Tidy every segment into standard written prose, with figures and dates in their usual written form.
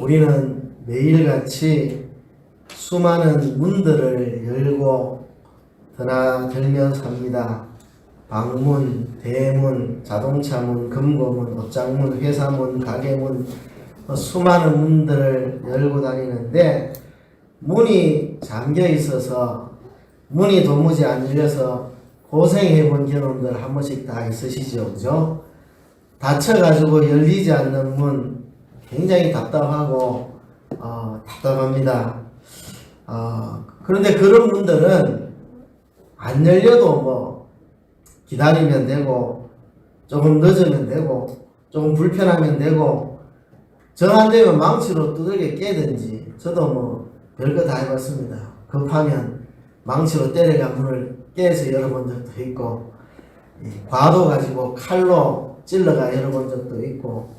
우리는 매일같이 수많은 문들을 열고 드나들며 삽니다. 방문, 대문, 자동차문, 금고문, 옷장문, 회사문, 가게문, 수많은 문들을 열고 다니는데 문이 잠겨 있어서 문이 도무지 안 열려서 고생해 본 경험들 한 번씩 다 있으시죠, 그죠? 닫혀가지고 열리지 않는 문 굉장히 답답하고 답답합니다. 그런데 그런 문들은 안 열려도 뭐 기다리면 되고 조금 늦으면 되고 조금 불편하면 되고 정 안 되면 망치로 두들겨 깨든지 저도 뭐 별거 다 해봤습니다. 급하면 망치로 때려가 문을 깨서 열어본 적도 있고 과도 가지고 칼로 찔러가 열어본 적도 있고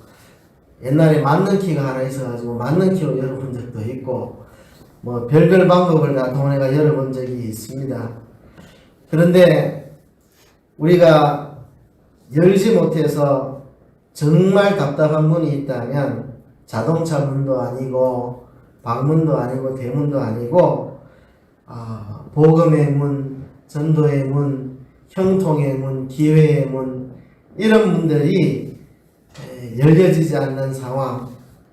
옛날에 맞는 키가 하나 있어가지고 맞는 키로 열어본 적도 있고 뭐 별별 방법을 다 동원해가 열어본 적이 있습니다. 그런데 우리가 열지 못해서 정말 답답한 문이 있다면 자동차 문도 아니고 방문도 아니고 대문도 아니고 복음의 문, 전도의 문, 형통의 문, 기회의 문 이런 문들이 열려지지 않는 상황,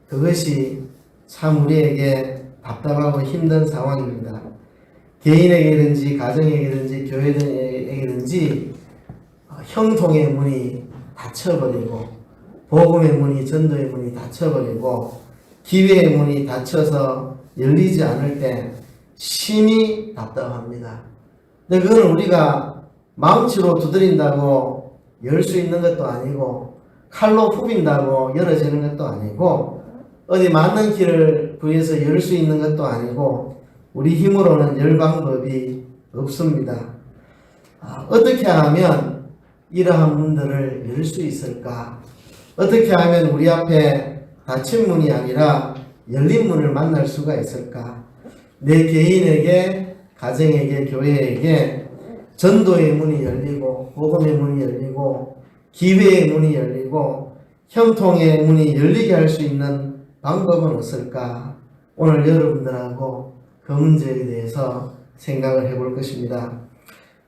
그것이 참 우리에게 답답하고 힘든 상황입니다. 개인에게든지 가정에게든지 교회에게든지 형통의 문이 닫혀버리고 복음의 문이 전도의 문이 닫혀버리고 기회의 문이 닫혀서 열리지 않을 때 심히 답답합니다. 근데 그건 우리가 망치로 두드린다고 열 수 있는 것도 아니고 칼로 후빈다고 열어지는 것도 아니고 어디 맞는 길을 구해서 열 수 있는 것도 아니고 우리 힘으로는 열 방법이 없습니다. 어떻게 하면 이러한 문들을 열 수 있을까? 어떻게 하면 우리 앞에 닫힌 문이 아니라 열린 문을 만날 수가 있을까? 내 개인에게, 가정에게, 교회에게 전도의 문이 열리고 복음의 문이 열리고 기회의 문이 열리고 형통의 문이 열리게 할 수 있는 방법은 없을까? 오늘 여러분들하고 그 문제에 대해서 생각을 해볼 것입니다.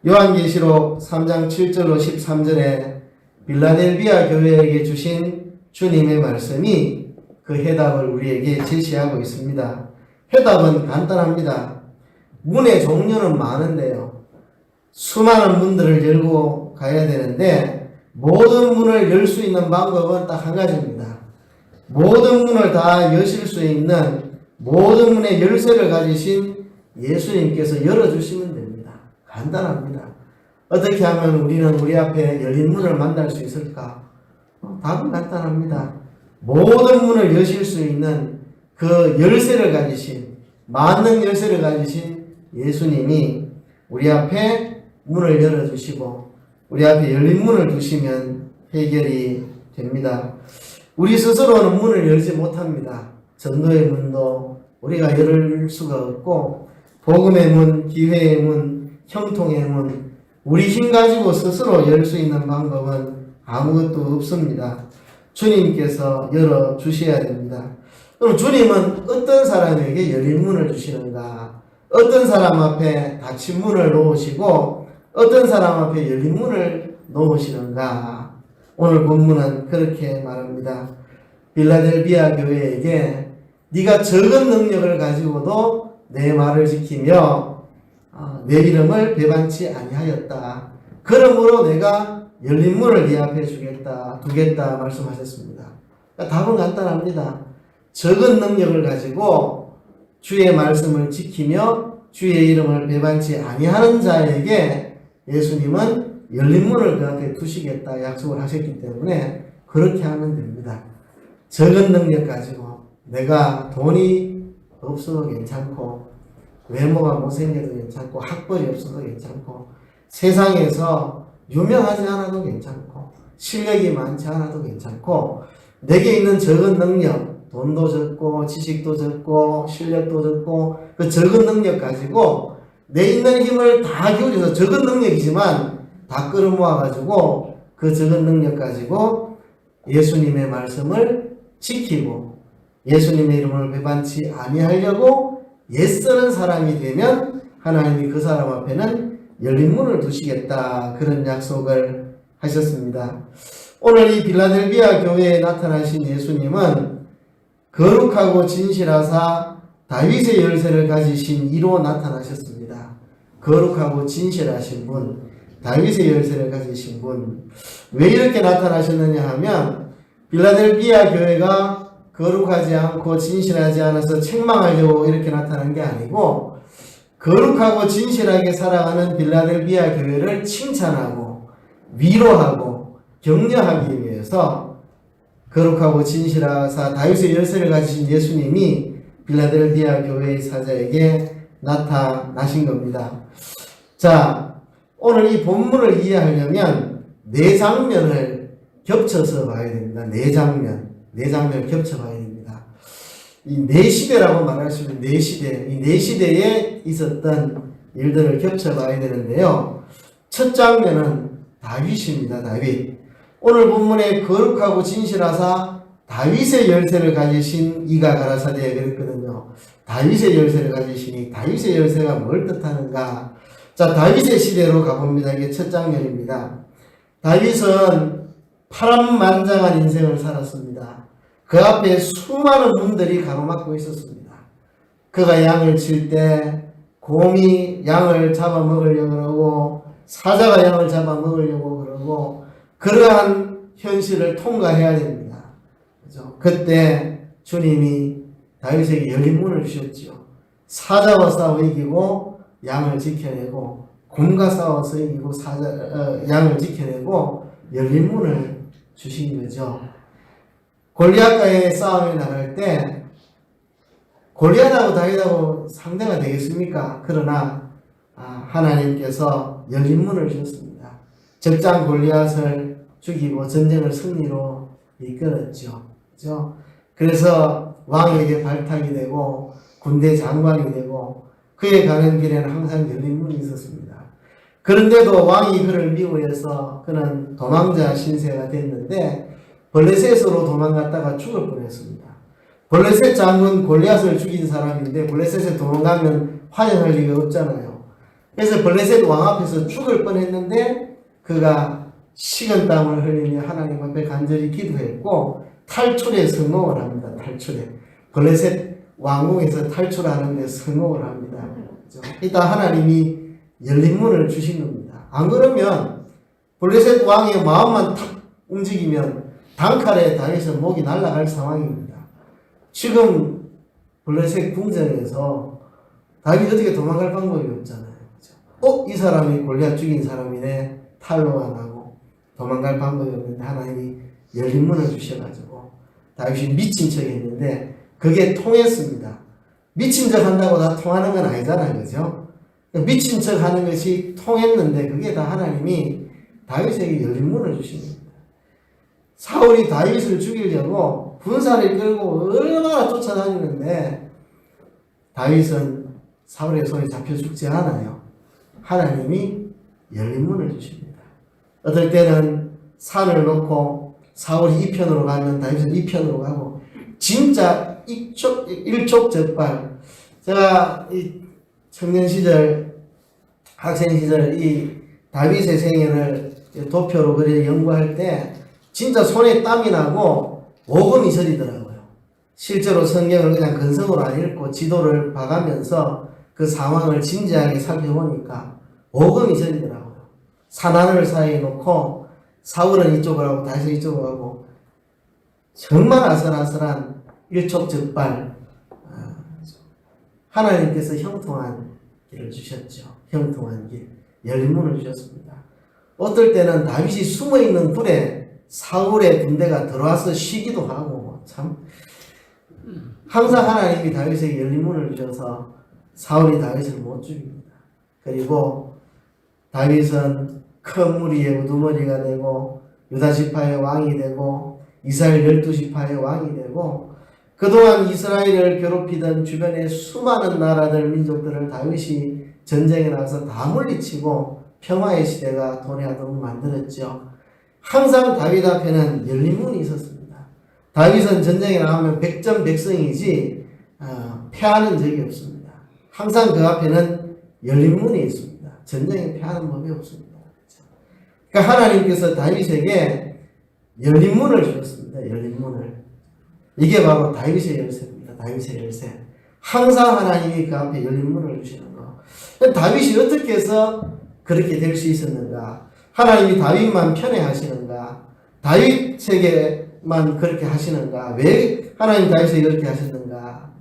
요한계시록 3장 7절로 13절에 빌라델비아 교회에게 주신 주님의 말씀이 그 해답을 우리에게 제시하고 있습니다. 해답은 간단합니다. 문의 종류는 많은데요. 수많은 문들을 열고 가야 되는데 모든 문을 열 수 있는 방법은 딱 한 가지입니다. 모든 문을 다 여실 수 있는 모든 문의 열쇠를 가지신 예수님께서 열어주시면 됩니다. 간단합니다. 어떻게 하면 우리는 우리 앞에 열린 문을 만날 수 있을까? 답은 간단합니다. 모든 문을 여실 수 있는 그 열쇠를 가지신 만능 열쇠를 가지신 예수님이 우리 앞에 문을 열어주시고 우리 앞에 열린 문을 두시면 해결이 됩니다. 우리 스스로는 문을 열지 못합니다. 전도의 문도 우리가 열 수가 없고 복음의 문, 기회의 문, 형통의 문 우리 힘 가지고 스스로 열 수 있는 방법은 아무것도 없습니다. 주님께서 열어주셔야 됩니다. 그럼 주님은 어떤 사람에게 열린 문을 주시는가? 어떤 사람 앞에 닫힌 문을 놓으시고 어떤 사람 앞에 열린 문을 놓으시는가? 오늘 본문은 그렇게 말합니다. 빌라델비아 교회에게 네가 적은 능력을 가지고도 내 말을 지키며 내 이름을 배반치 아니하였다. 그러므로 내가 열린 문을 네 앞에 두겠다 말씀하셨습니다. 그러니까 답은 간단합니다. 적은 능력을 가지고 주의 말씀을 지키며 주의 이름을 배반치 아니하는 자에게 예수님은 열린 문을 그 앞에 두시겠다 약속을 하셨기 때문에 그렇게 하면 됩니다. 적은 능력 가지고 내가 돈이 없어도 괜찮고 외모가 못생겨도 괜찮고 학벌이 없어도 괜찮고 세상에서 유명하지 않아도 괜찮고 실력이 많지 않아도 괜찮고 내게 있는 적은 능력 돈도 적고 지식도 적고 실력도 적고 그 적은 능력 가지고 내 있는 힘을 다 기울여서 적은 능력이지만 다 끌어모아 가지고 그 적은 능력 가지고 예수님의 말씀을 지키고 예수님의 이름을 배반치 아니하려고 애쓰는 사람이 되면 하나님이 그 사람 앞에는 열린 문을 두시겠다, 그런 약속을 하셨습니다. 오늘 이 빌라델비아 교회에 나타나신 예수님은 거룩하고 진실하사 다윗의 열쇠를 가지신 이로 나타나셨습니다. 거룩하고 진실하신 분, 다윗의 열쇠를 가지신 분. 왜 이렇게 나타나셨느냐 하면 빌라델비아 교회가 거룩하지 않고 진실하지 않아서 책망하려고 이렇게 나타난 게 아니고, 거룩하고 진실하게 살아가는 빌라델비아 교회를 칭찬하고 위로하고 격려하기 위해서 거룩하고 진실하사 다윗의 열쇠를 가지신 예수님이 빌라델비아 교회의 사자에게 나타나신 겁니다. 자, 오늘 이 본문을 이해하려면 네 장면을 겹쳐서 봐야 됩니다. 네 장면을 겹쳐 봐야 됩니다. 이 네 시대라고 말할 수 있는 네 시대, 이 네 시대에 있었던 일들을 겹쳐 봐야 되는데요. 첫 장면은 다윗입니다. 다윗. 오늘 본문에 거룩하고 진실하사 다윗의 열쇠를 가지신 이가 가라사대에 그랬거든요. 다윗의 열쇠를 가지시니 다윗의 열쇠가 뭘 뜻하는가? 자, 다윗의 시대로 가봅니다. 이게 첫 장면입니다. 다윗은 파란만장한 인생을 살았습니다. 그 앞에 수많은 문들이 가로막고 있었습니다. 그가 양을 칠 때 곰이 양을 잡아먹으려고 그러고 사자가 양을 잡아먹으려고 그러고, 그러한 현실을 통과해야 됩니다. 그죠? 그때 주님이 다윗에게 열린 문을 주셨죠. 사자와 싸워 이기고 양을 지켜내고, 곰과 싸워서 이기고 양을 지켜내고 열린 문을 주신 거죠. 골리앗과의 싸움에 나갈 때 골리앗하고 다윗하고 상대가 되겠습니까? 그러나 하나님께서 열린 문을 주셨습니다. 적장 골리앗을 죽이고 전쟁을 승리로 이끌었죠. 그죠? 그래서 왕에게 발탁이 되고 군대 장관이 되고 그에 가는 길에는 항상 열린 문이 있었습니다. 그런데도 왕이 그를 미워해서 그는 도망자 신세가 됐는데 블레셋으로 도망갔다가 죽을 뻔했습니다. 블레셋 장군 골리앗을 죽인 사람인데 블레셋에 도망가면 환영할 리가 없잖아요. 그래서 블레셋 왕 앞에서 죽을 뻔했는데 그가 식은땀을 흘리며 하나님 앞에 간절히 기도했고 탈출에 성공을 합니다. 탈출에. 블레셋 왕궁에서 탈출하는 데 성공을 합니다. 이따 하나님이 열린 문을 주신 겁니다. 안 그러면 블레셋 왕의 마음만 탁 움직이면 단칼에 다윗은 목이 날아갈 상황입니다. 지금 블레셋 궁전에서 다윗이 어떻게 도망갈 방법이 없잖아요. 이 사람이 골리앗 죽인 사람이네. 탈로가 나고 도망갈 방법이 없는데 하나님이 열린 문을 주셔가지고 다윗이 미친 척 했는데 그게 통했습니다. 미친 척 한다고 다 통하는 건 아니잖아요. 그죠? 미친 척 하는 것이 통했는데 그게 다 하나님이 다윗에게 열린 문을 주신 겁니다. 사울이 다윗을 죽이려고 군사를 끌고 얼마나 쫓아다니는데 다윗은 사울의 손에 잡혀 죽지 않아요. 하나님이 열린 문을 주십니다. 어떨 때는 산을 놓고 사울이 이 편으로 가면 다윗은 이 편으로 가고 진짜 일촉즉발. 제가 이 청년 시절, 학생 시절 이 다윗의 생애를 도표로 그려 연구할 때 진짜 손에 땀이 나고 오금이 저리더라고요. 실제로 성경을 그냥 근성으로 안 읽고 지도를 봐가면서 그 상황을 진지하게 살펴보니까 오금이 저리더라고요. 산하늘 사이에 놓고 사울은 이쪽으로 하고 다윗은 이쪽으로 하고 정말 아슬아슬한 일촉즉발. 하나님께서 형통한 길을 주셨죠. 형통한 길, 열린 문을 주셨습니다. 어떨 때는 다윗이 숨어있는 굴에 사울의 군대가 들어와서 쉬기도 하고 참 항상 하나님이 다윗에게 열린 문을 주셔서 사울이 다윗을 못 죽입니다. 그리고 다윗은 큰 무리의 우두머리가 되고 유다 지파의 왕이 되고 이스라엘 12지파의 왕이 되고 그동안 이스라엘을 괴롭히던 주변의 수많은 나라들 민족들을 다윗이 전쟁에 나가서 다 물리치고 평화의 시대가 도래하도록 만들었죠. 항상 다윗 앞에는 열린 문이 있었습니다. 다윗은 전쟁에 나가면 백전백승이지 패하는 적이 없습니다. 항상 그 앞에는 열린 문이 있습니다. 전쟁에 패하는 법이 없습니다. 그러니까 하나님께서 다윗에게 열린 문을 주셨습니다. 열린 문을. 이게 바로 다윗의 열쇠입니다. 다윗의 열쇠. 항상 하나님이 그 앞에 열린 문을 주시는 거. 다윗이 어떻게 해서 그렇게 될 수 있었는가? 하나님이 다윗만 편애하시는가? 다윗에게만 그렇게 하시는가? 왜 하나님 다윗에게 그렇게 하셨는가?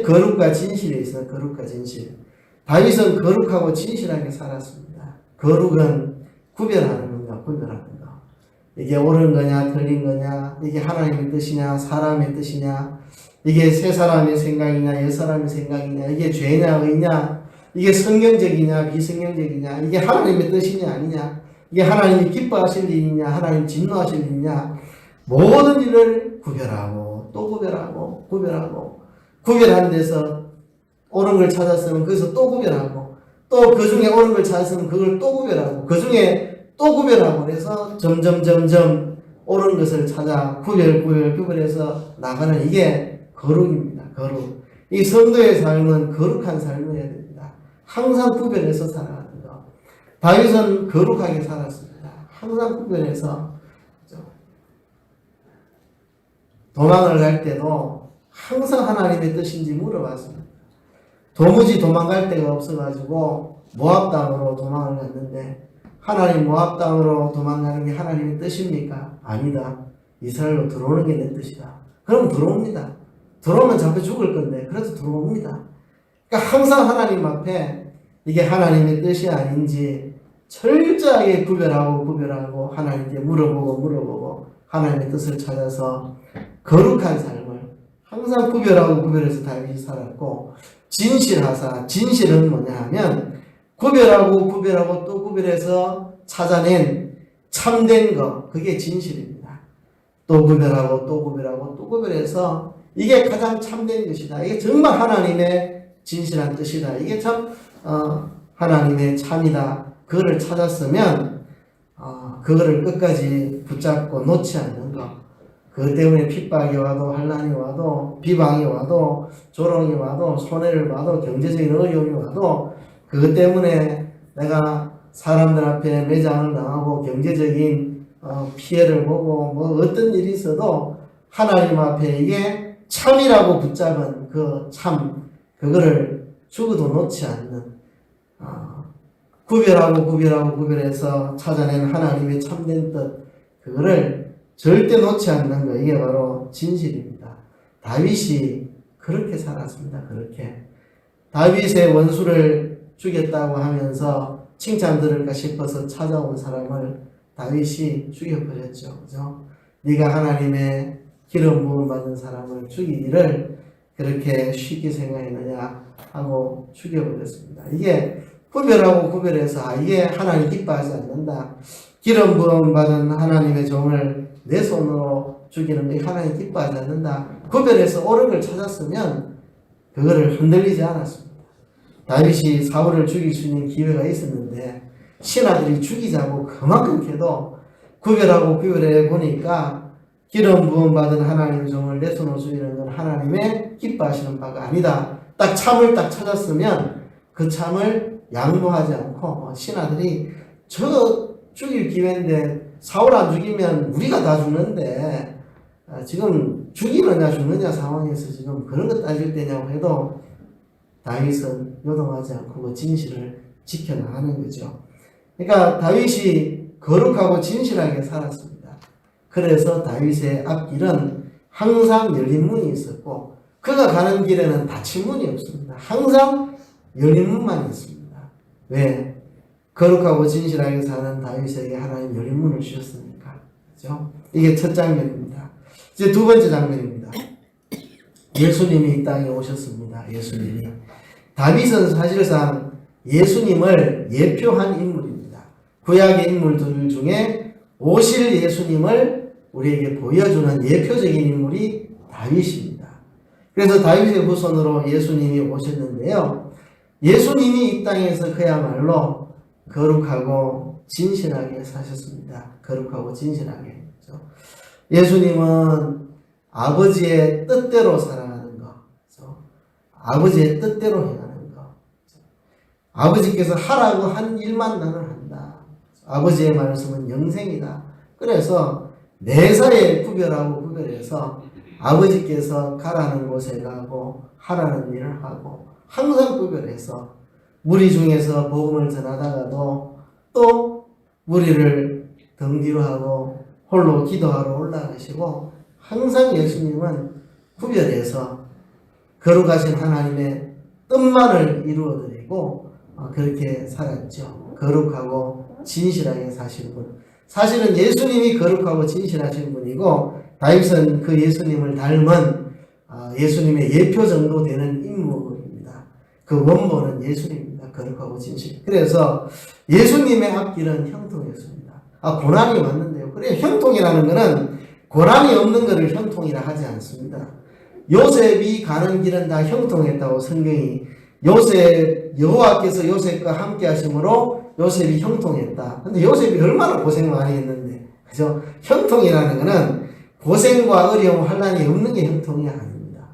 거룩과 진실에 있어요. 거룩과 진실. 다윗은 거룩하고 진실하게 살았습니다. 거룩은 구별하는 겁니다. 구별하는 거. 이게 옳은 거냐 틀린 거냐, 이게 하나님의 뜻이냐 사람의 뜻이냐, 이게 세 사람의 생각이냐 옛 사람의 생각이냐, 이게 죄냐 의냐, 이게 성경적이냐 비성경적이냐, 이게 하나님의 뜻이냐 아니냐, 이게 하나님이 기뻐하실 일이냐 하나님 진노하실 일이냐, 모든 일을 구별하고 또 구별하고 구별한 데서 옳은 걸 찾았으면 거기서 또 구별하고, 또 그 중에 옳은 걸 찾았으면 그걸 또 구별하고, 그 중에 또 구별하고, 그래서 점점 옳은 것을 찾아 구별해서 나가는, 이게 거룩입니다. 거룩. 이 성도의 삶은 거룩한 삶이어야 됩니다. 항상 구별해서 살아가는 거. 다윗은 거룩하게 살았습니다. 항상 구별해서. 도망을 갈 때도 항상 하나님의 뜻인지 물어봤습니다. 도무지 도망갈 데가 없어가지고 모압 땅으로 도망을 갔는데, 하나님 모압 땅으로 도망가는 게 하나님의 뜻입니까? 아니다. 이스라엘로 들어오는 게 내 뜻이다. 그럼 들어옵니다. 들어오면 잡혀 죽을 건데 그래도 들어옵니다. 그러니까 항상 하나님 앞에 이게 하나님의 뜻이 아닌지 철저하게 구별하고 하나님께 물어보고 하나님의 뜻을 찾아서 거룩한 삶을 항상 구별해서 다윗이 살았고, 진실은 뭐냐 하면 구별하고 또 구별해서 찾아낸 참된 거, 그게 진실입니다. 또 구별해서 이게 가장 참된 것이다. 이게 정말 하나님의 진실한 뜻이다. 이게 참 하나님의 참이다. 그거를 찾았으면 그거를 끝까지 붙잡고 놓지 않는 것. 그것 때문에 핍박이 와도 환난이 와도 비방이 와도 조롱이 와도 손해를 봐도 경제적인 어려움이 와도 그것 때문에 내가 사람들 앞에 매장을 당하고 경제적인 피해를 보고 뭐 어떤 일이 있어도 하나님 앞에 이게 참이라고 붙잡은 그 참, 그거를 죽어도 놓지 않는, 구별해서 찾아낸 하나님의 참된 뜻, 그거를 절대 놓지 않는 거, 이게 바로 진실입니다. 다윗이 그렇게 살았습니다. 그렇게. 다윗의 원수를 죽였다고 하면서 칭찬 들을까 싶어서 찾아온 사람을 다윗이 죽여버렸죠. 그죠? 네가 하나님의 기름 부음 받은 사람을 죽이기를 그렇게 쉽게 생각했느냐 하고 죽여버렸습니다. 이게 구별해서 이게 하나님 기뻐하지 않는다. 기름 부음 받은 하나님의 종을 내 손으로 죽이는 게 하나님 기뻐하지 않는다. 구별해서 옳은 걸 찾았으면 그거를 흔들리지 않았습니다. 다윗이 사울을 죽일 수 있는 기회가 있었는데 신하들이 죽이자고 그만큼 해도 구별해 보니까 기름 부음 받은 하나님의 종을 내 손으로 죽이는 건 하나님의 기뻐하시는 바가 아니다. 딱 참을 찾았으면 그 참을 양보하지 않고, 신하들이 저 죽일 기회인데 사울 안 죽이면 우리가 다 죽는데 지금 죽느냐 상황에서 지금 그런 거 따질 때냐고 해도 다윗은 요동하지 않고 그 진실을 지켜나가는 거죠. 그러니까 다윗이 거룩하고 진실하게 살았습니다. 그래서 다윗의 앞길은 항상 열린 문이 있었고, 그가 가는 길에는 닫힌 문이 없습니다. 항상 열린 문만 있습니다. 왜? 거룩하고 진실하게 사는 다윗에게 하나님 열린 문을 주셨으니까. 그죠? 이게 첫 장면입니다. 이제 두 번째 장면입니다. 예수님이 이 땅에 오셨습니다. 예수님이. 다윗은 사실상 예수님을 예표한 인물입니다. 구약의 인물들 중에 오실 예수님을 우리에게 보여주는 예표적인 인물이 다윗입니다. 그래서 다윗의 후손으로 예수님이 오셨는데요. 예수님이 이 땅에서 그야말로 거룩하고 진실하게 사셨습니다. 거룩하고 진실하게. 그렇죠? 예수님은 아버지의 뜻대로 살아가는 거. 그렇죠? 아버지의 뜻대로 행하는 거. 아버지께서 하라고 한 일만 나는 한다. 아버지의 말씀은 영생이다. 그래서 매사에 구별해서 아버지께서 가라는 곳에 가고 하라는 일을 하고 항상 구별해서 무리 중에서 복음을 전하다가도 또 무리를 등 뒤로 하고 홀로 기도하러 올라가시고 항상 예수님은 구별해서 거룩하신 하나님의 뜻만을 이루어드리고 그렇게 살았죠. 거룩하고 진실하게 사신 분. 사실은 예수님이 거룩하고 진실하신 분이고 다윗은 그 예수님을 닮은 예수님의 예표 정도 되는 인물입니다. 그 원본은 예수님입니다. 거룩하고 진실. 그래서 예수님의 앞길은 형통이었습니다. 고난이 왔는데요. 그래 형통이라는 것은 고난이 없는 것을 형통이라 하지 않습니다. 요셉이 가는 길은 다 형통했다고 성경이 여호와께서 요셉과 함께 하심으로 요셉이 형통했다. 근데 요셉이 얼마나 고생 많이 했는데, 그죠? 형통이라는 것은 고생과 어려움, 환난이 없는 게 형통이 아닙니다.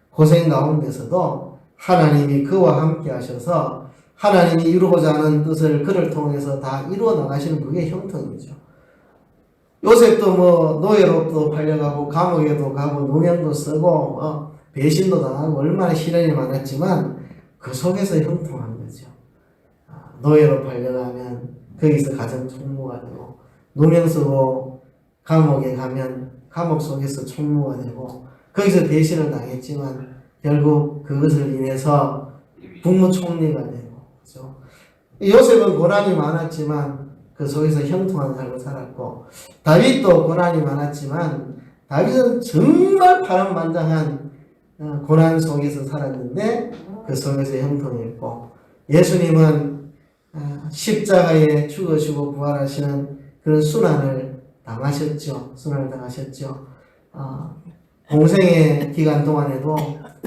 고생 가운데서도 하나님이 그와 함께 하셔서 하나님이 이루고자 하는 뜻을 그를 통해서 다 이루어 나가시는 그게 형통이죠. 요셉도 노예로도 팔려가고 감옥에도 가고 누명도 쓰고 배신도 당하고 얼마나 시련이 많았지만 그 속에서 형통한 거죠. 노예로 팔려가면 거기서 가정 총무가 되고 누명 쓰고 감옥에 가면 감옥 속에서 총무가 되고 거기서 배신을 당했지만 결국 그것을 인해서 국무총리가 되고, 그렇죠? 요셉은 고난이 많았지만 그 속에서 형통한 삶을 살았고, 다윗도 고난이 많았지만 다윗은 정말 파란만장한 고난 속에서 살았는데 그 속에서 형통했고, 예수님은 십자가에 죽으시고 부활하시는 그런 순환을 당하셨죠. 공생의 기간 동안에도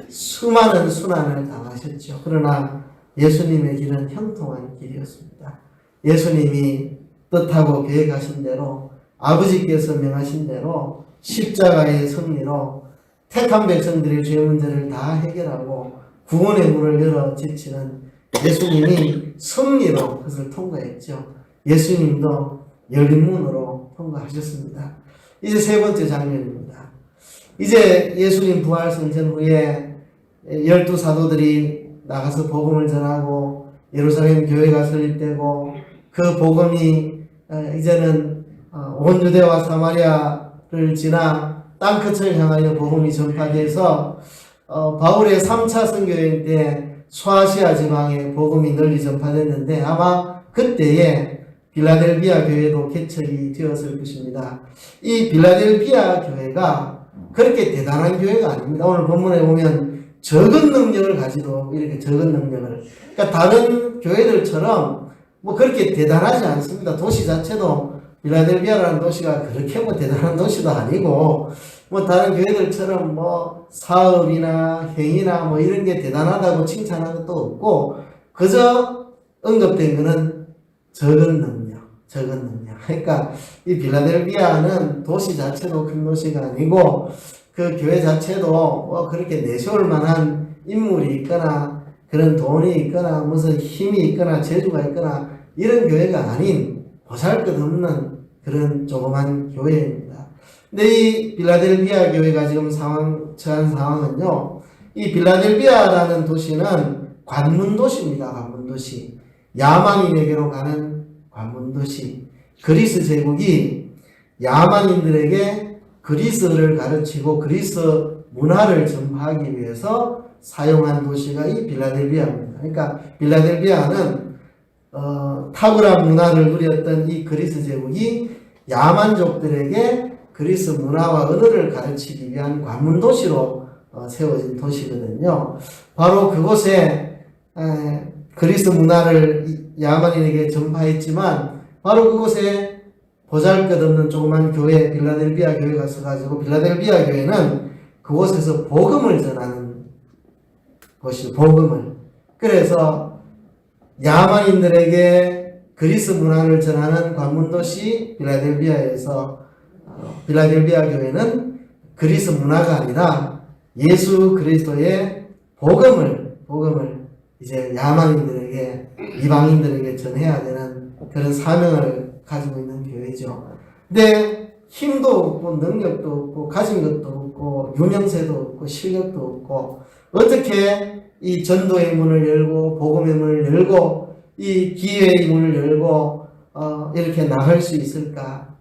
수많은 순환을 당하셨죠. 그러나 예수님의 길은 형통한 길이었습니다. 예수님이 뜻하고 계획하신 대로 아버지께서 명하신 대로 십자가의 승리로 택한 백성들의 죄 문제를 다 해결하고 구원의 문을 열어 제치는 예수님이 승리로 그것을 통과했죠. 예수님도 열린 문으로 통과하셨습니다. 이제 세 번째 장면입니다. 이제 예수님 부활 승천 후에 12사도들이 나가서 복음을 전하고 예루살렘 교회가 설립되고 그 복음이 이제는 온 유대와 사마리아를 지나 땅끝을 향하여 복음이 전파돼서 바울의 3차 선교여행 때 소아시아 지방에 복음이 널리 전파됐는데 아마 그때에 빌라델비아 교회도 개척이 되었을 것입니다. 이 빌라델비아 교회가 그렇게 대단한 교회가 아닙니다. 오늘 본문에 보면 적은 능력을 가지고 이렇게 적은 능력을, 그러니까 다른 교회들처럼 그렇게 대단하지 않습니다. 도시 자체도 빌라델비아라는 도시가 그렇게 대단한 도시도 아니고 다른 교회들처럼 사업이나 행위나 이런 게 대단하다고 칭찬한 것도 없고 그저 언급된 거는 적은 능력. 그러니까 이 빌라델비아는 도시 자체도 큰 도시가 아니고 그 교회 자체도 그렇게 내세울 만한 인물이 있거나 그런 돈이 있거나 무슨 힘이 있거나 재주가 있거나 이런 교회가 아닌 보잘것없는 그런 조그만 교회입니다. 근데 이 빌라델비아 교회가 지금 처한 상황은요, 이 빌라델비아라는 도시는 관문도시입니다. 관문도시. 야만인에게로 가는 관문도시. 그리스 제국이 야만인들에게 그리스를 가르치고 그리스 문화를 전파하기 위해서 사용한 도시가 이 빌라델비아입니다. 그러니까 빌라델비아는 탁월한 문화를 누렸던 이 그리스 제국이 야만족들에게 그리스 문화와 언어를 가르치기 위한 관문도시로 세워진 도시거든요. 바로 그곳에 그리스 문화를 야만인에게 전파했지만 바로 그곳에 보잘것없는 조그만 교회 빌라델비아 교회가 있어가지고 빌라델비아 교회는 그곳에서 복음을 전하는 곳이 복음을. 그래서 야만인들에게 그리스 문화를 전하는 관문도시 빌라델비아에서 빌라델비아 교회는 그리스 문화가 아니라 예수 그리스도의 복음을 이제 야만인들에게, 이방인들에게 전해야 되는 그런 사명을 가지고 있는 교회죠. 근데 힘도 없고 능력도 없고 가진 것도 없고 유명세도 없고 실력도 없고 어떻게 이 전도의 문을 열고 복음의 문을 열고 이 기회의 문을 열고 이렇게 나갈 수 있을까?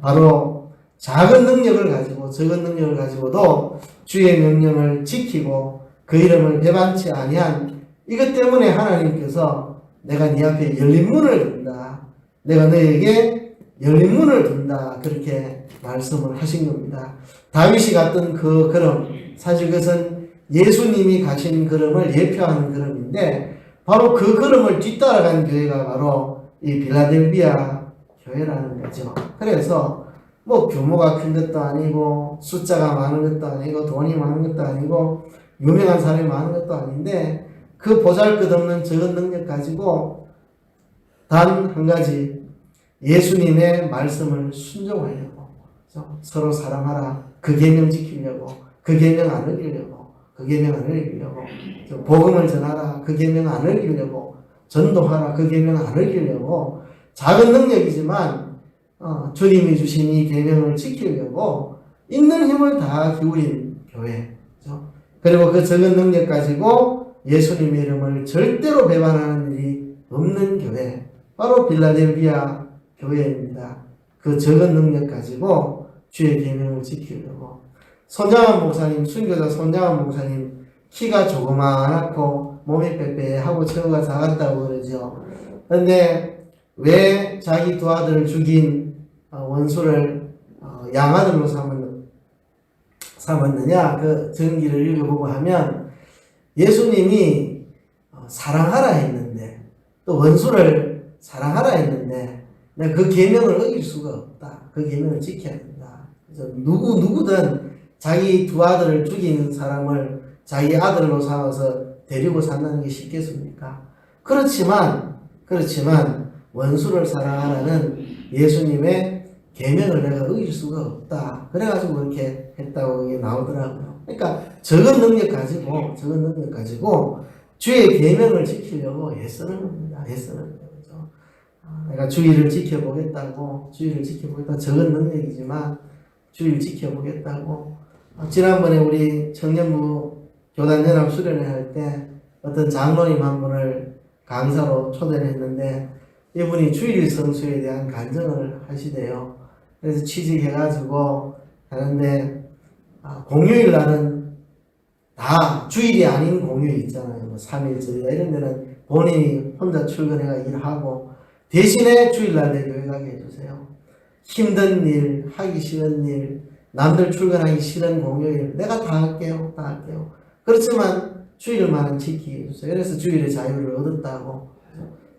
바로 작은 능력을 가지고, 적은 능력을 가지고도 주의 명령을 지키고 그 이름을 배반치 아니한 이것 때문에 하나님께서 내가 네 앞에 열린 문을 둔다, 내가 너에게 열린 문을 둔다, 그렇게 말씀을 하신 겁니다. 다윗이 갔던 그 걸음, 사실 그것은 예수님이 가신 걸음을 예표하는 걸음인데 바로 그 걸음을 뒤따라간 교회가 바로 이 빌라델비아 교회라는 거죠. 그래서 뭐 규모가 큰 것도 아니고 숫자가 많은 것도 아니고 돈이 많은 것도 아니고 유명한 사람이 많은 것도 아닌데 그 보잘것없는 적은 능력 가지고 단 한 가지, 예수님의 말씀을 순종하려고, 그렇죠? 서로 사랑하라, 그 계명 지키려고, 그 계명 안 어기려고, 그 계명 안 어기려고, 복음을 전하라, 그 계명 안 어기려고, 전도하라, 그 계명 안 어기려고, 작은 능력이지만 주님이 주신 이 계명을 지키려고 있는 힘을 다 기울인 교회, 그렇죠? 그리고 그 적은 능력 가지고 예수님의 이름을 절대로 배반하는 일이 없는 교회, 바로 빌라델비아 교회입니다. 그 적은 능력 가지고 주의 계명을 지키려고. 손장환 목사님, 순교자 손장환 목사님, 키가 조그마하고 몸이 빼빼하고 체구가 작았다고 그러죠. 그런데 왜 자기 두 아들을 죽인 원수를 양아들로 삼았느냐? 그 전기를 읽어보고 하면 예수님이 사랑하라 했는데, 또 원수를 사랑하라 했는데 내가 그 계명을 어길 수가 없다. 그 계명을 지켜야 된다. 그래서 누구든 자기 두 아들을 죽인 사람을 자기 아들로 삼아서 데리고 산다는 게 쉽겠습니까? 그렇지만 원수를 사랑하라는 예수님의 계명을 내가 어길 수가 없다. 그래가지고 그렇게 했다고 이게 나오더라고요. 그러니까 적은 능력 가지고 주의 계명을 지키려고 애쓰는 겁니다. 애쓰는 거죠. 내가 주의를 지켜보겠다고, 적은 능력이지만 주의를 지켜보겠다고. 지난번에 우리 청년부 교단연합 수련회 할 때 어떤 장로님 한 분을 강사로 초대를 했는데 이분이 주일 성수에 대한 간증을 하시대요. 그래서 취직해가지고 하는데 공휴일 날은 다 주일이 아닌 공휴일 있잖아요. 뭐 3일절이나 이런 데는 본인이 혼자 출근해가 일하고 대신에 주일날 내 교회 가게 해주세요. 힘든 일, 하기 싫은 일, 남들 출근하기 싫은 공휴일 내가 다 할게요. 그렇지만 주일만은 지키게 해주세요. 그래서 주일의 자유를 얻었다고.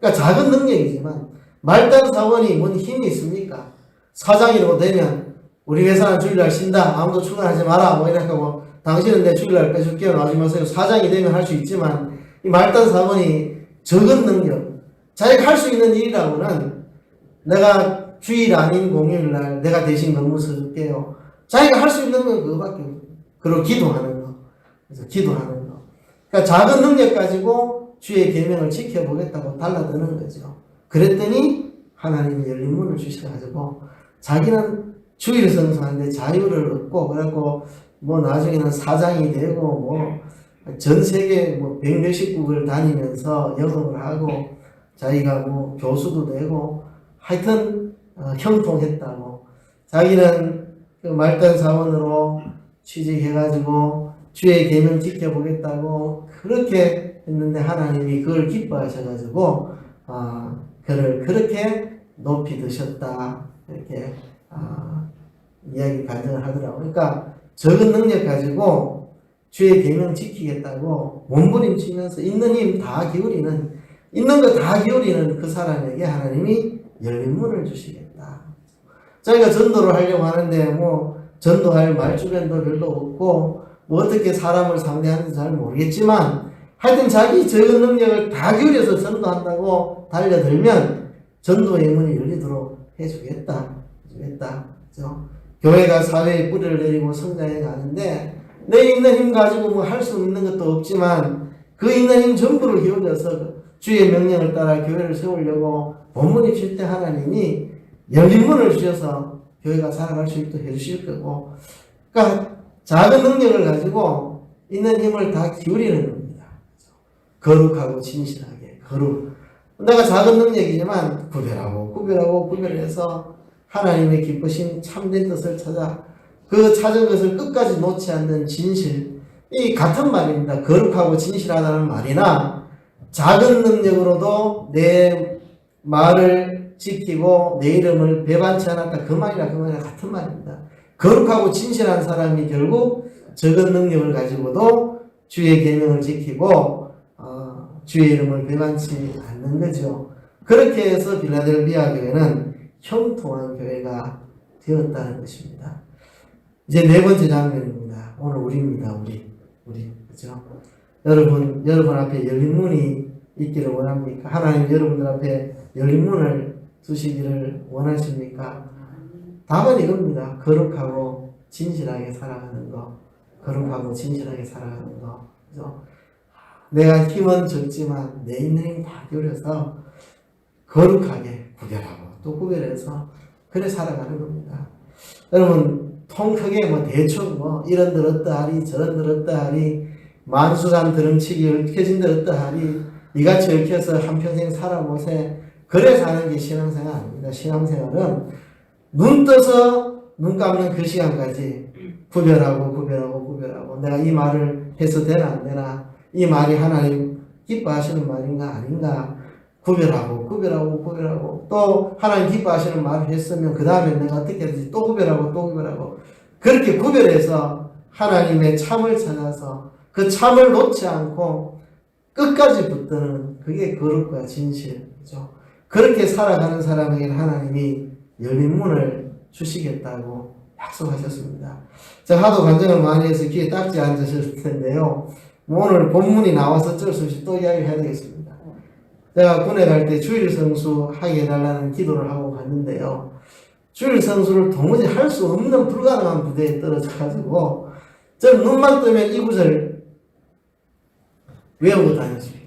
그러니까 작은 능력이지만 말단 사원이 뭔 힘이 있습니까? 사장이라고 되면 우리 회사는 주일날 쉰다. 아무도 출근하지 마라. 뭐 이렇게 하고 당신은 내 주일날 빼줄게요. 나오지 마세요. 사장이 되면 할 수 있지만 이 말단 사원이 적은 능력, 자기가 할 수 있는 일이라고는 내가 주일 아닌 공휴일날 내가 대신 근무 서줄게요. 자기가 할 수 있는 건 그거밖에 없어요. 그리고 기도하는 거. 그래서 기도하는 거. 그러니까 작은 능력 가지고 주의 계명을 지켜보겠다고 달라드는 거죠. 그랬더니 하나님이 열린 문을 주셔가지고 자기는 주일 성수하는데 자유를 얻고 그래갖고 뭐 나중에는 사장이 되고 뭐 전 세계 뭐 100몇십 국을 다니면서 영업을 하고 자기가 뭐 교수도 되고 하여튼 형통했다고. 자기는 그 말단 사원으로 취직해가지고 주의 계명 지켜보겠다고 그렇게 했는데 하나님이 그걸 기뻐하셔가지고 그를 그렇게 높이 드셨다 이렇게 이야기 간증을 하더라고요. 그러니까 적은 능력 가지고 주의 계명 지키겠다고 몸부림치면서 있는 힘 다 기울이는, 있는 거 다 기울이는 그 사람에게 하나님이 열린 문을 주시겠다. 자기가 전도를 하려고 하는데 뭐 전도할 말주변도 별로 없고 뭐 어떻게 사람을 상대하는지 잘 모르겠지만 하여튼 자기 적은 능력을 다 기울여서 전도한다고 달려들면 전도의 문이 열리도록 해주겠다. 그죠? 교회가 사회에 뿌리를 내리고 성장해 가는데 내 있는 힘 가지고 뭐 할 수 있는 것도 없지만 그 있는 힘 전부를 기울여서 주의 명령을 따라 교회를 세우려고 본문이 칠 때 하나님이 열린 문을 주셔서 교회가 살아갈 수 있도록 해주실 거고, 그러니까 작은 능력을 가지고 있는 힘을 다 기울이는 겁니다. 거룩하고 진실하게 거룩. 내가 작은 능력이지만 구별해서 하나님의 기쁘신 참된 뜻을 찾아 그 찾은 것을 끝까지 놓지 않는 진실, 이 같은 말입니다. 거룩하고 진실하다는 말이나 작은 능력으로도 내 말을 지키고 내 이름을 배반치 않았다, 그 말이나 같은 말입니다. 거룩하고 진실한 사람이 결국 적은 능력을 가지고도 주의 계명을 지키고 주의 이름을 배반치 않는 거죠. 그렇게 해서 빌라델비아 교회는 형통한 교회가 되었다는 것입니다. 이제 네 번째 장면입니다. 오늘 우리입니다. 우리 그죠? 여러분 앞에 열린 문이 있기를 원합니까? 하나님 여러분들 앞에 열린 문을 두시기를 원하십니까? 답은 이겁니다. 거룩하고 진실하게 살아가는 거. 거룩하고 진실하게 살아가는 거. 그죠? 내가 힘은 적지만 내 있는 힘 다 기울여서 거룩하게 구별하고 또 구별해서 그래 살아가는 겁니다. 여러분 통 크게 뭐 대충 뭐 이런들 어떠하리 저런들 어떠하리 만수산 드렁치기 얽혀진들 어떠하리 이같이 얽혀서 한평생 살아보세 그래 사는 게 신앙생활 아닙니다. 신앙생활은 눈 떠서 눈 감는 그 시간까지 구별하고 내가 이 말을 해서 되나 안 되나, 이 말이 하나님 기뻐하시는 말인가 아닌가 구별하고 또 하나님 기뻐하시는 말을 했으면 그 다음에 내가 어떻게 하든지 또 구별하고 그렇게 구별해서 하나님의 참을 찾아서 그 참을 놓지 않고 끝까지 붙드는 그게 거룩과 진실이죠. 그렇게 살아가는 사람에게는 하나님이 열린 문을 주시겠다고 약속하셨습니다. 제가 하도 간증을 많이 해서 귀에 딱지 앉으셨을 텐데요. 오늘 본문이 나와서 어쩔 수 없이 또 이야기해야 되겠습니다. 제가 군에 갈 때 주일 성수 하게 해달라는 기도를 하고 갔는데요. 주일 성수를 도무지 할 수 없는 불가능한 부대에 떨어져가지고 저는 눈만 뜨면 이 구절 외우고 다녔습니다.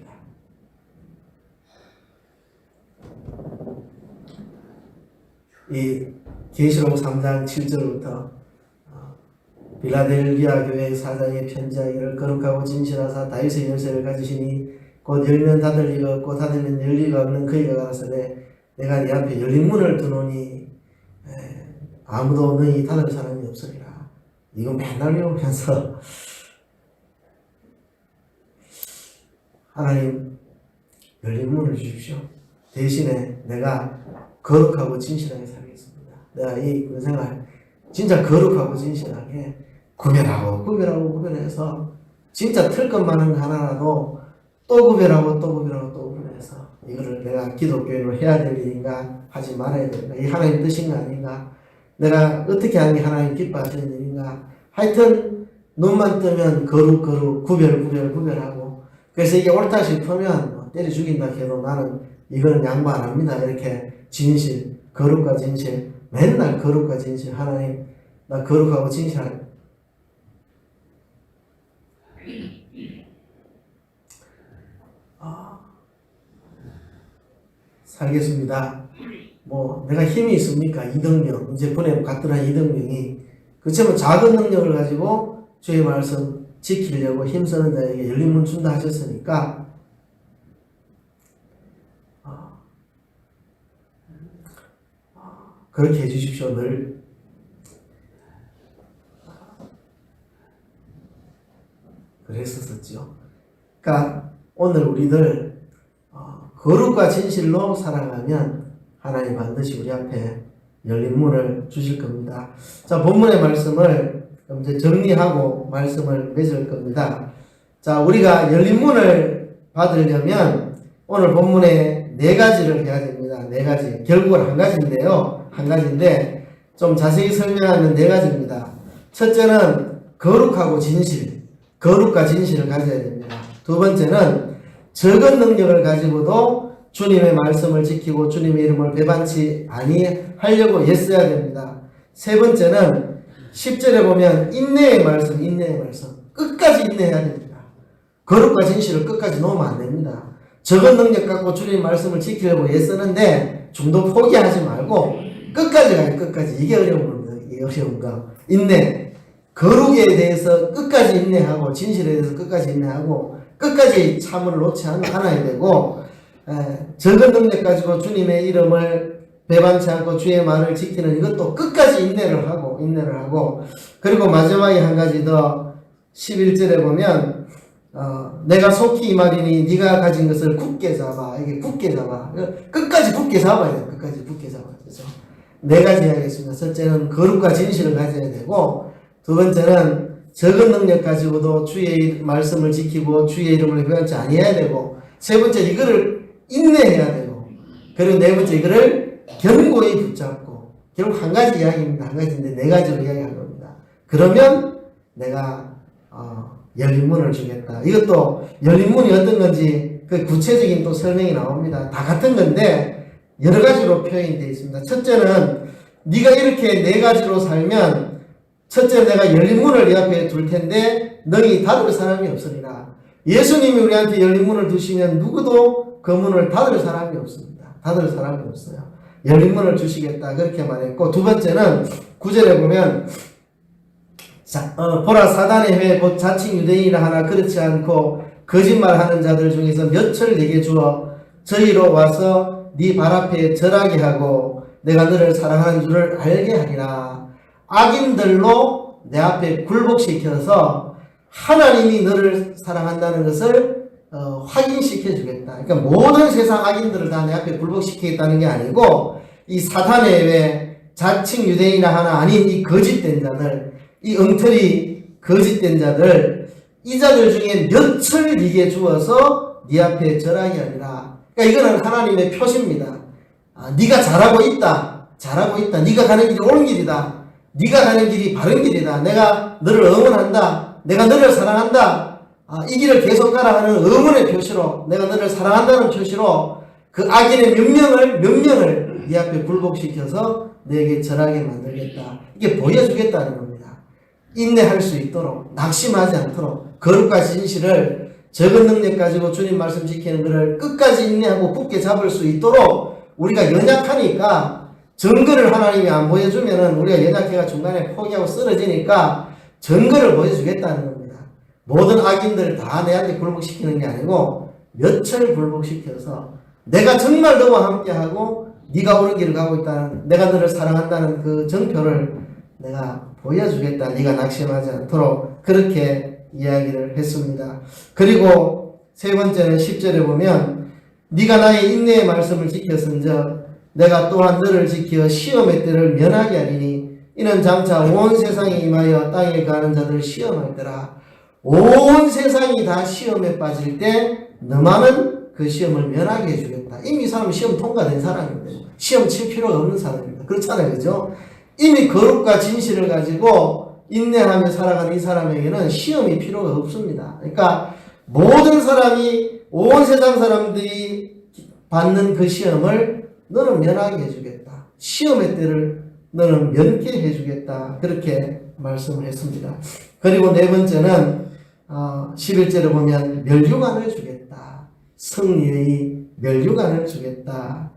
이 계시록 3장 7절부터 빌라델비아 교회 사장의 편지하기를 거룩하고 진실하사 다윗의 열쇠를 가지시니 곧 열면 닫을 리가 없고 닫으면 열 리가 없는 그이가 가라사대 내가 네 앞에 열린 문을 두노니 아무도 너희 닫을 사람이 없으리라. 이거 맨날 외우면서 하나님 열린 문을 주십시오. 대신에 내가 거룩하고 진실하게 살겠습니다. 내가 이 생활 진짜 거룩하고 진실하게 구별해서 진짜 틀 것만한 거 하나라도 또 구별해서 이거를 내가 기독교인으로 해야 될 일인가 하지 말아야 될까, 이 하나님 뜻인가 아닌가, 내가 어떻게 하는 게 하나님 기뻐하시는 일인가, 하여튼 눈만 뜨면 거룩 구별하고, 그래서 이게 옳다 싶으면 때려 죽인다 해도 나는 이거는 양보 안 합니다. 이렇게 진실, 거룩과 진실, 맨날 거룩과 진실, 하나님 나 거룩하고 진실한 살겠습니다. 뭐 내가 힘이 있습니까? 이등병, 이제 군에 갔더란 이등병이 그렇지만 작은 능력을 가지고 주의 말씀 지키려고 힘쓰는 자에게 열린 문 준다 하셨으니까 그렇게 해주십시오. 늘 그랬었죠. 그러니까 오늘 우리들 거룩과 진실로 살아가면 하나님 반드시 우리 앞에 열린 문을 주실 겁니다. 자, 본문의 말씀을 이제 정리하고 말씀을 맺을 겁니다. 자, 우리가 열린 문을 받으려면 오늘 본문에 네 가지를 해야 됩니다. 네 가지. 결국은 한 가지인데 좀 자세히 설명하면 네 가지입니다. 첫째는 거룩하고 진실, 거룩과 진실을 가져야 됩니다. 두 번째는 적은 능력을 가지고도 주님의 말씀을 지키고 주님의 이름을 배반치 아니하려고 애써야 됩니다. 세 번째는 10절에 보면 인내의 말씀, 인내의 말씀. 끝까지 인내해야 됩니다. 거룩과 진실을 끝까지 놓으면 안 됩니다. 적은 능력 갖고 주님 말씀을 지키려고 애쓰는데 중도 포기하지 말고 끝까지 가요. 끝까지. 이게 어려운 겁니다. 이게 어려운 거. 인내. 거룩에 대해서 끝까지 인내하고 진실에 대해서 끝까지 인내하고 끝까지 참을 놓지 않아야 되고 적은 능력 가지고 주님의 이름을 배반치 않고 주의 말을 지키는 이것도 끝까지 인내를 하고 그리고 마지막에 한 가지 더 11절에 보면 내가 속히 이 말이니 네가 가진 것을 굳게 잡아. 이게 굳게 잡아. 끝까지 굳게 잡아야 돼요. 끝까지 굳게 잡아야 되죠. 네 가지 하겠습니다. 첫째는 거룩과 진실을 가져야 되고 두 번째는 적은 능력 가지고도 주의 말씀을 지키고 주의 이름을 배반치 아니해야 되고 세 번째 이거를 인내해야 되고 그리고 네 번째 이거를 견고히 붙잡고 결국 한 가지 이야기입니다. 한 가지인데 네 가지로 이야기한 겁니다. 그러면 내가 열린 문을 주겠다. 이것도 열린 문이 어떤 건지 그 구체적인 또 설명이 나옵니다. 다 같은 건데 여러 가지로 표현이 되어 있습니다. 첫째는 네가 이렇게 네 가지로 살면 첫째 내가 열린 문을 네 앞에 둘 텐데 너희 닫을 사람이 없으리라. 예수님이 우리한테 열린 문을 두시면 누구도 그 문을 닫을 사람이 없습니다. 닫을 사람이 없어요. 열린 문을 주시겠다 그렇게 말했고 두 번째는 9절에 보면 보라 사단의 회 곧 자칭 유대인이라 하나 그렇지 않고 거짓말하는 자들 중에서 몇을 네게 주어 저희로 와서 네 발 앞에 절하게 하고 내가 너를 사랑하는 줄을 알게 하리라. 악인들로 내 앞에 굴복시켜서 하나님이 너를 사랑한다는 것을 확인시켜 주겠다. 그러니까 모든 세상 악인들을 다 내 앞에 굴복시키겠다는 게 아니고 이 사탄의 왜 자칭 유대인이나 하나 아닌 이 거짓된 자들 이 엉터리 거짓된 자들 이 자들 중에 몇을 네게 주어서 네 앞에 절하게 하리라. 그러니까 이거는 하나님의 표시입니다. 네가 잘하고 있다. 네가 가는 길이 옳은 길이다. 네가 가는 길이 바른 길이다. 내가 너를 응원한다. 내가 너를 사랑한다. 이 길을 계속 가라 하는 응원의 표시로 내가 너를 사랑한다는 표시로 그 악인의 몇 명을 네 앞에 굴복시켜서 내게 절하게 만들겠다. 이게 보여주겠다는 겁니다. 인내할 수 있도록 낙심하지 않도록 거룩과 진실을 적은 능력 가지고 주님 말씀 지키는 것을 끝까지 인내하고 굳게 잡을 수 있도록 우리가 연약하니까 증거를 하나님이 안 보여주면은 우리가 연약해가 중간에 포기하고 쓰러지니까 증거를 보여주겠다는 겁니다. 모든 악인들 다 내한테 굴복시키는 게 아니고 몇을 굴복시켜서 내가 정말 너와 함께하고 네가 옳은 길을 가고 있다는 내가 너를 사랑한다는 그 정표를 내가 보여주겠다. 네가 낙심하지 않도록 그렇게 이야기를 했습니다. 그리고 세 번째는 10절에 보면 네가 나의 인내의 말씀을 지켰은즉 내가 또한 너를 지켜 시험의 때를 면하게 하리니 이는 장차 온 세상에 임하여 땅에 가는 자들을 시험할 때라. 온 세상이 다 시험에 빠질 때 너만은 그 시험을 면하게 해주겠다. 이미 이 사람은 시험 통과된 사람인데 시험 칠 필요가 없는 사람입니다. 그렇잖아요. 그죠? 이미 거룩과 진실을 가지고 인내하며 살아가는 이 사람에게는 시험이 필요가 없습니다. 그러니까 모든 사람이 온 세상 사람들이 받는 그 시험을 너는 면하게 해주겠다. 시험의 때를 너는 면케 해주겠다. 그렇게 말씀을 했습니다. 그리고 네 번째는 11절에 보면 멸류관을 주겠다. 승리의 멸류관을 주겠다.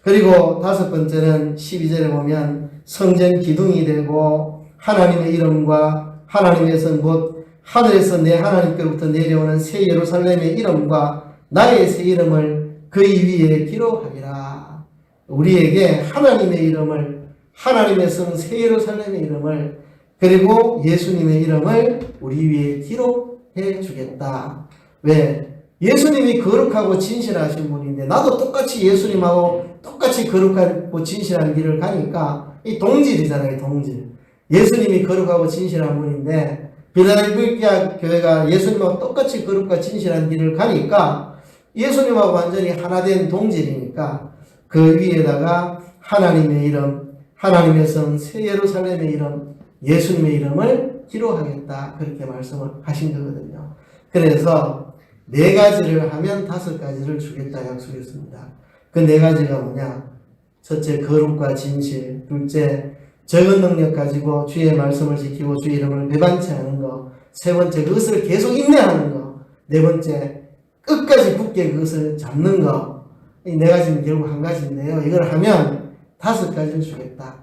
그리고 다섯 번째는 12절에 보면 성전 기둥이 되고 하나님의 이름과 하나님의 성 곧 하늘에서 내 하나님께로부터 내려오는 새 예루살렘의 이름과 나의 새 이름을 그의 위에 기록하리라. 우리에게 하나님의 이름을 하나님의 성 새 예루살렘의 이름을 그리고 예수님의 이름을 우리 위에 기록해 주겠다. 왜? 예수님이 거룩하고 진실하신 분인데 나도 똑같이 예수님하고 똑같이 거룩하고 진실한 길을 가니까 이 동질이잖아요. 동질. 예수님이 거룩하고 진실한 분인데 빌라델피아 교회가 예수님하고 똑같이 거룩과 진실한 길을 가니까 예수님하고 완전히 하나 된 동질이니까 그 위에다가 하나님의 이름, 하나님의 성, 새 예루살렘의 이름, 예수님의 이름을 기록하겠다. 그렇게 말씀을 하신 거거든요. 그래서 네 가지를 하면 다섯 가지를 주겠다 약속했습니다. 그 네 가지가 뭐냐? 첫째, 거룩과 진실. 둘째, 적은 능력 가지고 주의 말씀을 지키고 주의 이름을 배반치 않은 거. 세 번째, 그것을 계속 인내하는 거. 네 번째, 끝까지 굳게 그것을 잡는 거. 이 네 가지는 결국 한 가지인데요. 이걸 하면 다섯 가지를 주겠다.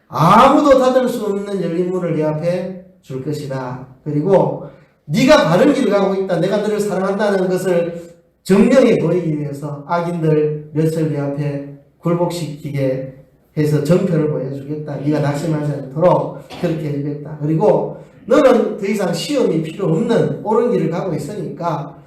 아무도 닫을 수 없는 열린 문을 내 앞에 줄 것이다. 그리고 네가 바른 길을 가고 있다. 내가 너를 사랑한다는 것을 정명히 보이기 위해서 악인들 몇을 내 앞에 굴복시키게 해서 정표를 보여주겠다. 네가 낙심하지 않도록 그렇게 해주겠다. 그리고 너는 더 이상 시험이 필요 없는 옳은 길을 가고 있으니까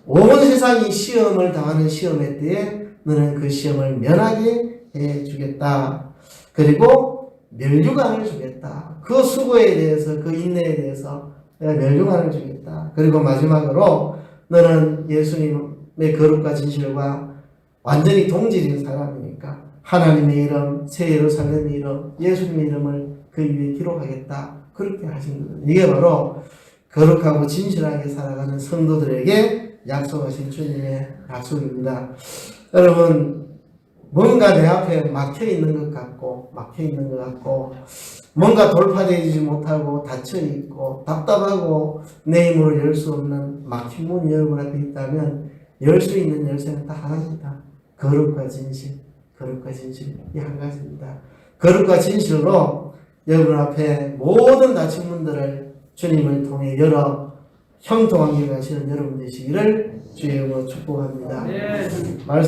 온 세상이 시험을 당하는 시험에 대해 너는 그 시험을 면하게 해주겠다. 그리고 멸류관을 주겠다. 그 수고에 대해서 그 인내에 대해서 내가 멸류관을 주겠다. 그리고 마지막으로 너는 예수님의 거룩과 진실과 완전히 동질인 사람이니까 하나님의 이름, 새 예루살렘의 이름, 예수님의 이름을 그 위에 기록하겠다. 그렇게 하신 거예요. 이게 바로 거룩하고 진실하게 살아가는 성도들에게 약속하신 주님의 약속입니다. 여러분, 뭔가 내 앞에 막혀 있는 것 같고 뭔가 돌파되지 못하고 닫혀 있고 답답하고 내 힘으로 열 수 없는 막힌 문이 여러분 앞에 있다면 열 수 있는 열쇠는 딱 하나입니다. 거룩과 진실, 거룩과 진실 이 한 가지입니다. 거룩과 진실로 여러분 앞에 모든 닫힌 문들을 주님을 통해 열어 형통하게 하시는 여러분 되시기를 주의 이름으로 축복합니다.